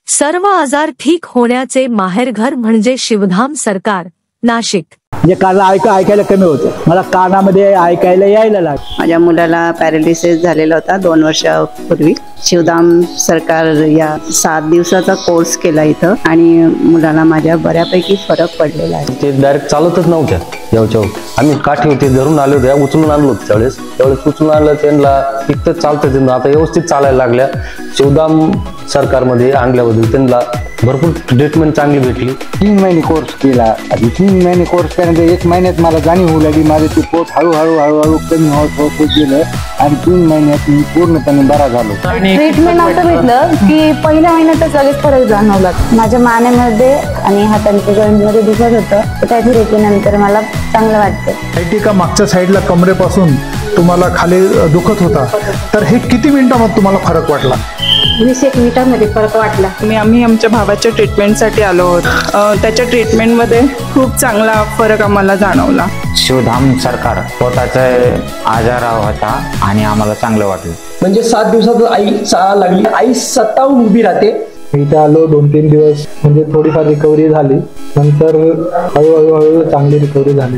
सर्व आजार ठीक होण्याचे माहेरघर म्हणजे शिवधाम सरकार, नाशिक। म्हणजे कान ऐकायला कमी होतं, मला कानामध्ये ऐकायला यायला लागलं। माझ्या मुलाला पॅरालिसिस झालेला होता 2 वर्षापूर्वी। शिवधाम सरकार या 7 दिवसाचा कोर्स केला इथं आणि मुलाला माझ्या बऱ्यापैकी फरक पडलेला आहे। ते डायरेक्ट चालतच नव्हत्या, जेव्हा आम्ही काठी होते धरून आलो होत्या, उचलून आणलो त्यावेळेस उचलून आणलं त्यांना तिथं चालतं, आता व्यवस्थित चालायला लागल्या। शिवधाम सरकारमध्ये आणल्याबद्दल त्यांना भरपूर ट्रीटमेंट चांगली भेटली। 3 महिने कोर्स केला, 3 महिने कोर्स केल्यानंतर 1 महिन्यात मला जाणीव होऊ लागली, माझं ते पोट हळूहळू कमी होत गेलं आणि 3 महिन्यात मी पूर्णपणे बरा झालो। ट्रीटमेंट नव्हतं भेटलं की पहिल्या महिन्यातच लगेच फरक जाणवला। माझ्या मानेमध्ये आणि हातांच्या जॉईंटमध्ये दुखत होतं, त्या थेरपीनंतर मला चांगलं वाटतं। ऐटिका मागच्या साईडला कमरेपासून तुम्हाला खाली दुखत होता, तर हे किती मिनिटांमध्ये तुम्हाला फरक वाटला? 20 मिनिटांमध्ये फरक वाटला। आम्ही आमच्या भावाच्या ट्रीटमेंटसाठी आलो आहोत, त्याच्या ट्रीटमेंटमध्ये खूप चांगला फरक आम्हाला जाणवला। शिवधाम सरकार पोटाचा आजार होता आणि आम्हाला चांगलं वाटलं। म्हणजे 7 दिवसात आई चालायला लागली, आई स्वतःहून उभी राहते। इथे आलो 2-3 दिवस, म्हणजे थोडीफार रिकव्हरी झाली, नंतर हळूहळू चांगली रिकव्हरी झाली।